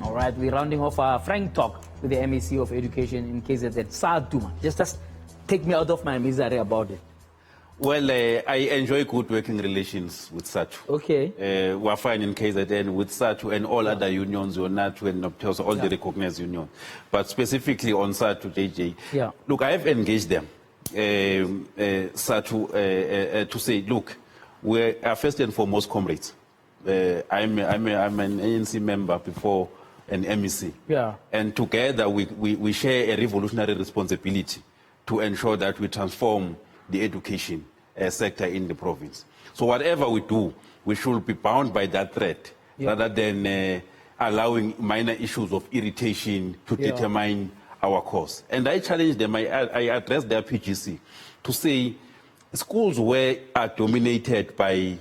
All right, we're rounding off our frank talk with the MEC of Education in KZN. Saduma, just take me out of my misery about it. Well, I enjoy good working relations with SATU. Okay. We're fine in KZN with SATU and all other unions, UNATU and all the recognized unions. But specifically on SATU, JJ, look, I have engaged them, SATU, to say, look, we are first and foremost comrades. I'm an ANC member before an MEC. And together we share a revolutionary responsibility to ensure that we transform the education sector in the province. So whatever we do, we should be bound by that thread rather than allowing minor issues of irritation to determine our course. And I challenge them, I address their PGC to say schools are dominated by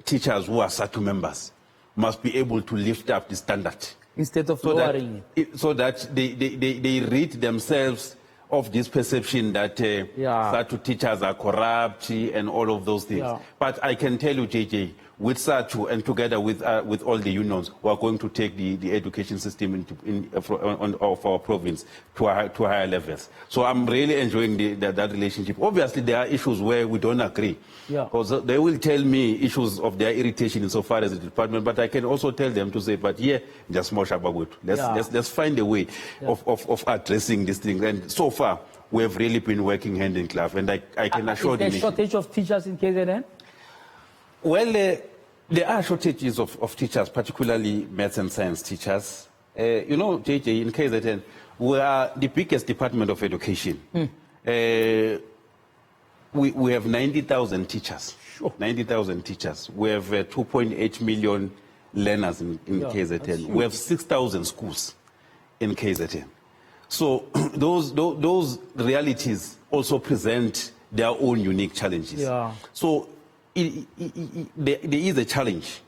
teachers who are SATU members must be able to lift up the standard. Instead of lowering it. So that they rid themselves of this perception that SATU teachers are corrupt and all of those things. But I can tell you, JJ, with SATU and together with all the unions, we are going to take the education system of our province to higher levels. So I'm really enjoying that relationship. Obviously, there are issues where we don't agree. Because they will tell me issues of their irritation insofar as the department, but I can also tell them to say, but just more shababut. Let's find a way of addressing these things. And so far, we have really been working hand in glove. And I can assure you. Is there a shortage of teachers in KZN? Well, there are shortages of teachers, particularly maths and science teachers. You know, JJ, in KZN, we are the biggest department of education. We have 90,000 teachers. 90,000 teachers. We have 2.8 million learners in KZN. We have 6,000 schools in KZN. So those realities also present their own unique challenges. So there is a challenge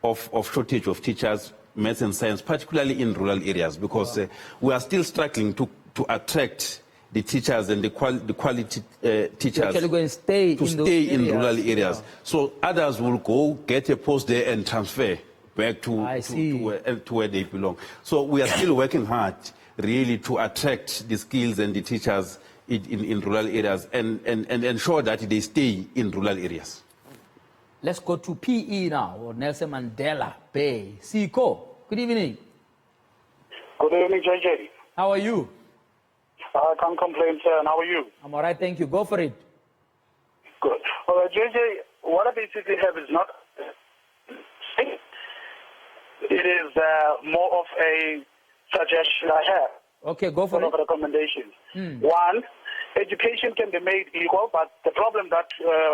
of shortage of teachers, maths and science, particularly in rural areas, because we are still struggling to attract the teachers and the quality teachers to stay in rural areas. So others will go, get a post there and transfer back to where they belong. So we are still working hard, really, to attract the skills and the teachers in rural areas and ensure that they stay in rural areas. Let's go to PE now, or Nelson Mandela Bay. Siko, good evening. Good evening, JJ. How are you? I can't complain, sir. And how are you? I'm all right, thank you. Go for it. Good. All right, JJ, what I basically have is not... It is more of a suggestion I have. Okay, go for it. Recommendations. One, education can be made equal, but the problem that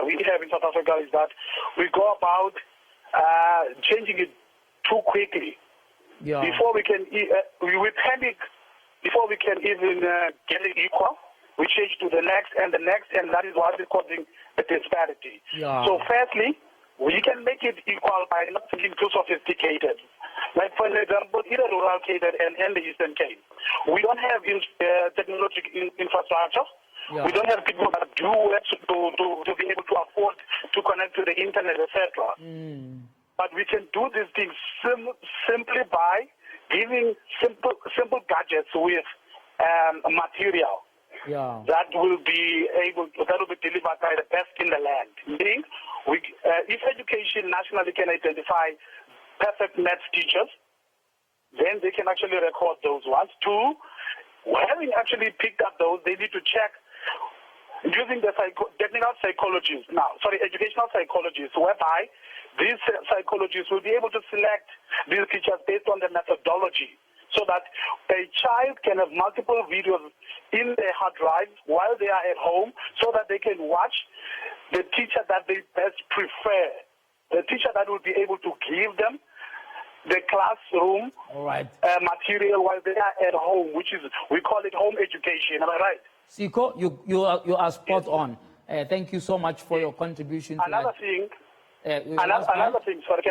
we have in South Africa is that we go about changing it too quickly. Before we can, we panic before we can even get it equal. We change to the next, and that is what is causing the disparity. So firstly, we can make it equal by not thinking too sophisticated. Like, for example, in the rural Cape and the Eastern Cape, we don't have technological infrastructure. We don't have people that do work to be able to afford to connect to the internet, etc. But we can do these things simply by giving simple gadgets with material that will be delivered by the best in the land. Meaning, if education nationally can identify perfect maths teachers, then they can actually record those ones. Two, having actually picked up those, they need to check using the educational psychologists, whereby these psychologists will be able to select these teachers based on the methodology, so that a child can have multiple videos in their hard drive while they are at home, so that they can watch the teacher that they best prefer, the teacher that will be able to give them the classroom material while they are at home, which is, we call it home education. Am I right? Siko, you are spot on. Thank you so much for your contribution. Another thing, sorry,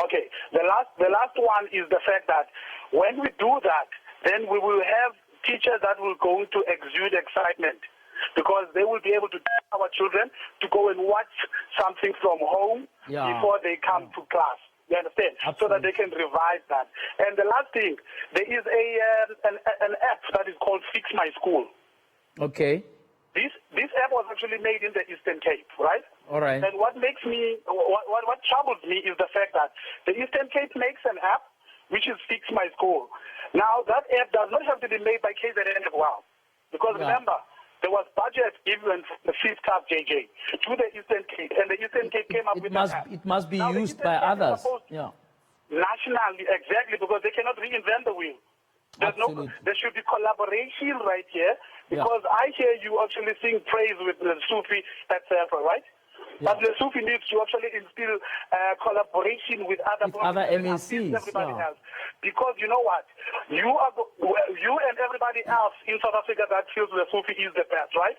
okay. The last one is the fact that when we do that, then we will have teachers that will go to exude excitement, because they will be able to tell our children to go and watch something from home before they come to class. You understand? Absolutely. So that they can revise that. And the last thing, there is an app that is called Fix My School. Okay. This app was actually made in the Eastern Cape, right? All right. And what troubles me is the fact that the Eastern Cape makes an app which is Fix My School. Now, that app does not have to be made by KZN as well. Because remember, there was budget given from the fifth staff JJ to the Eastern Cape, and the Eastern Cape came up with that app. It must be now, used by others. Nationally, exactly, because they cannot reinvent the wheel. There should be collaboration right here, because I hear you actually sing praise with the Sufi, etc., right? But the Sufi needs to actually instill collaboration with other MECs, everybody else. Because you know what? You and everybody else in South Africa that feels the Sufi is the best, right?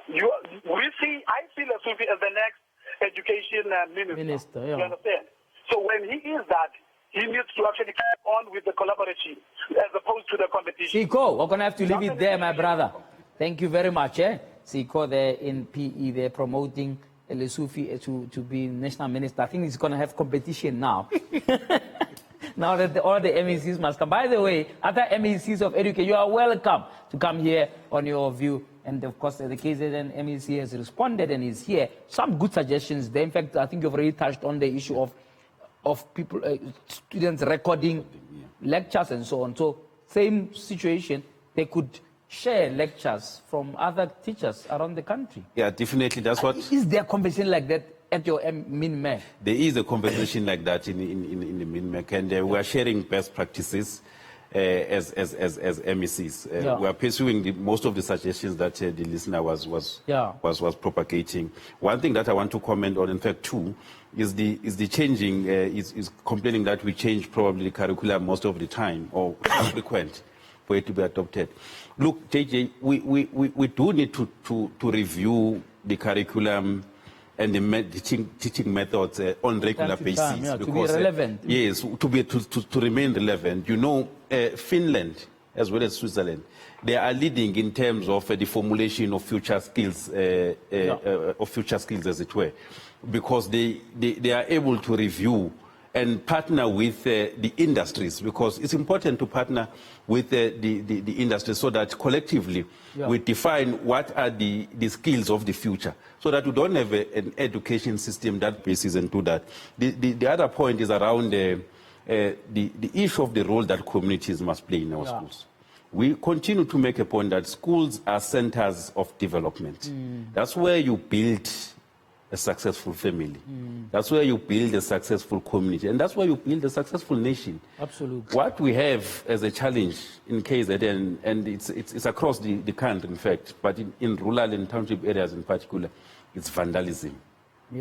I see the Sufi as the next education minister. You understand? So when he is that, he needs to actually carry on with the collaboration as opposed to the competition. Siko, we're going to have to leave it there, my brother. Thank you very much. Siko there in PE, they're promoting Lesufi to be national minister. I think he's going to have competition now. Now that all the MECs must come. By the way, other MECs of education, you are welcome to come here on your view. And of course, the KZN MEC has responded and is here. Some good suggestions there. In fact, I think you've already touched on the issue of people, students recording lectures and so on. So same situation, they could share lectures from other teachers around the country. Yeah, definitely. That's what. Is there a conversation like that at your MEC? There is a conversation like that in the MEC, and we are sharing best practices as MECs. We are pursuing most of the suggestions that the listener was propagating. One thing that I want to comment on, in fact, too, is the changing, is complaining that we change probably the curriculum most of the time, or frequent for it to be adopted. Look, JJ, we do need to review the curriculum and the teaching methods on regular basis. Because, to be relevant. Yes, to remain relevant. You know, Finland, as well as Switzerland, they are leading in terms of the formulation of future skills, as it were, because they are able to review and partner with the industries, because it's important to partner with the industry so that collectively we define what are the skills of the future, so that we don't have an education system that bases into that. The other point is around the issue of the role that communities must play in our schools. We continue to make a point that schools are centers of development. That's where you build a successful family. That's where you build a successful community. And that's where you build a successful nation. Absolutely. What we have as a challenge in KZN, and it's across the country, in fact, but in rural and township areas in particular, it's vandalism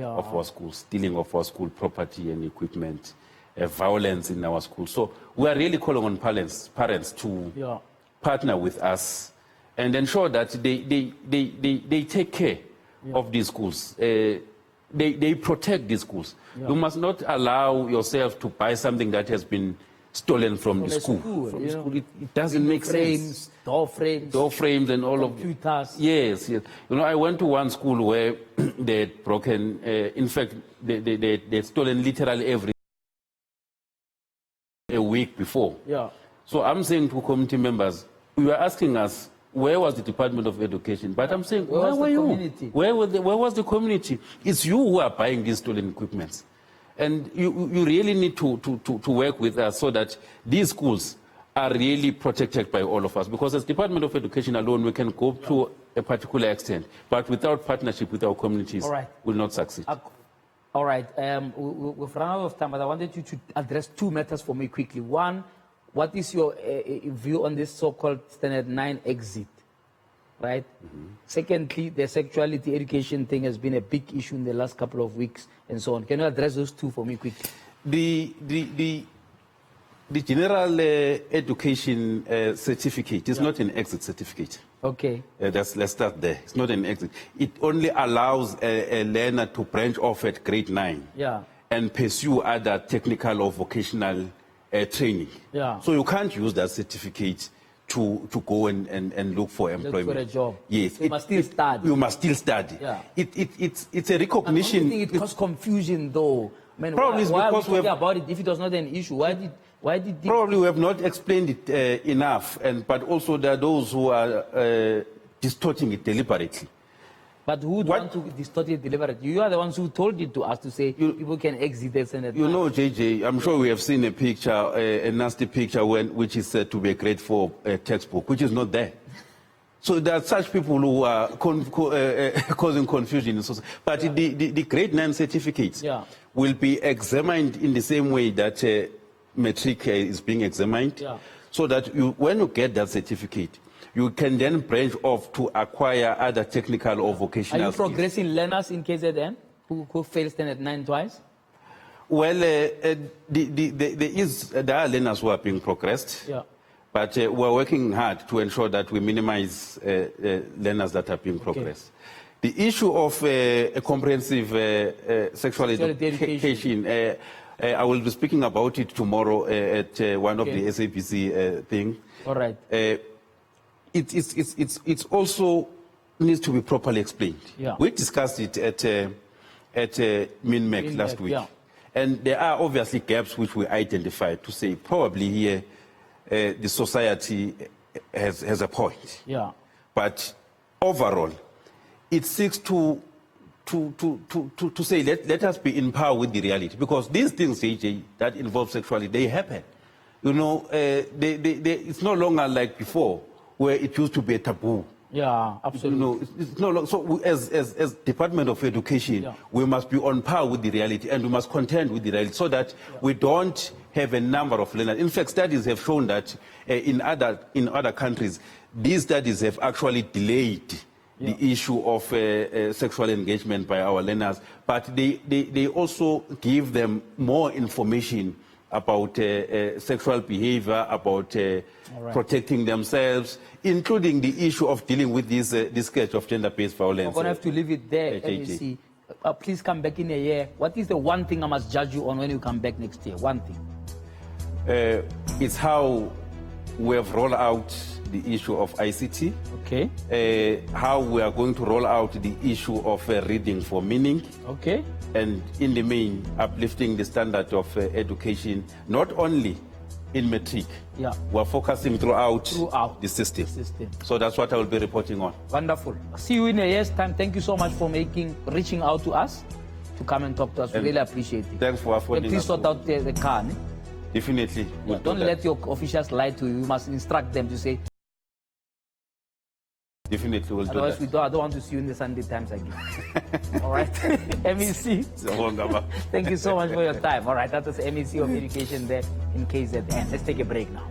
of our schools, stealing of our school property and equipment, violence in our schools. So we are really calling on parents to partner with us and ensure that they take care of these schools. They protect these schools. You must not allow yourself to buy something that has been stolen from the school. It doesn't make sense. Door frames and all computers. Yes. You know, I went to one school where they had broken, in fact, they had stolen literally a week before. So I'm saying to community members, you were asking us, where was the Department of Education? But I'm saying, where were you? Where was the community? It's you who are buying these stolen equipments. And you really need to work with us so that these schools are really protected by all of us. Because as Department of Education alone, we can go to a particular extent. But without partnership with our communities, we'll not succeed. All right. We've run out of time, but I wanted you to address two matters for me quickly. One, what is your view on this so-called Standard 9 exit, right? Secondly, the sexuality education thing has been a big issue in the last couple of weeks and so on. Can you address those two for me quickly? The general education certificate is not an exit certificate. Okay. Let's start there. It's not an exit. It only allows a learner to branch off at grade 9 and pursue other technical or vocational training. So you can't use that certificate to go and look for employment. Look for a job. Yes. You must still study. You must still study. It's a recognition. I think it causes confusion, though, Man, Probably why are we because we talking have, about it if it was not an issue? Why did probably we have not explained it enough, but also there are those who are distorting it deliberately. But who would want to distort it deliberately? You are the ones who told it to us to say people can exit the Senate. You know, JJ, I'm sure we have seen a picture, a nasty picture, which is said to be a grade 4 textbook, which is not there. So there are such people who are causing confusion in society. But the grade 9 certificates will be examined in the same way that metric is being examined, so that when you get that certificate, you can then branch off to acquire other technical or vocational Are you skills. progressing learners in KZN who failed Standard 9 twice? Well, there are learners who are being progressed, but we're working hard to ensure that we minimize learners that are being progressed. The issue of a comprehensive sexual education, I will be speaking about it tomorrow at one of the SABC thing. All right. It's also needs to be properly explained. We discussed it at MEC last week. And there are obviously gaps which we identified to say probably here the society has a point. But overall, it seeks to say let us be in power with the reality, because these things, AJ, that involve sexuality, they happen. You know, it's no longer like before, where it used to be a taboo. Yeah, absolutely. You know, it's no longer, so as Department of Education, we must be on par with the reality, and we must contend with the reality, so that we don't have a number of learners. In fact, studies have shown that in other countries, these studies have actually delayed the issue of sexual engagement by our learners, but they also give them more information about sexual behavior, about protecting themselves, including the issue of dealing with this scourge of gender-based violence. I'm going to have to leave it there, MEC. Please come back in a year. What is the one thing I must judge you on when you come back next year? One thing. It's how we have rolled out the issue of ICT. How we are going to roll out the issue of reading for meaning. And in the main, uplifting the standard of education, not only in metric. We're focusing throughout the system. So that's what I will be reporting on. Wonderful. See you in a year's time. Thank you so much for reaching out to us to come and talk to us. We really appreciate it. Thanks for affording us. Please sort out the car. Definitely. Don't let your officials lie to you. You must instruct them to say. Definitely will do that. Otherwise, I don't want to see you in the Sunday Times again. All right. MEC. Thank you so much for your time. All right. That was MEC of Education there in KZN. Let's take a break now.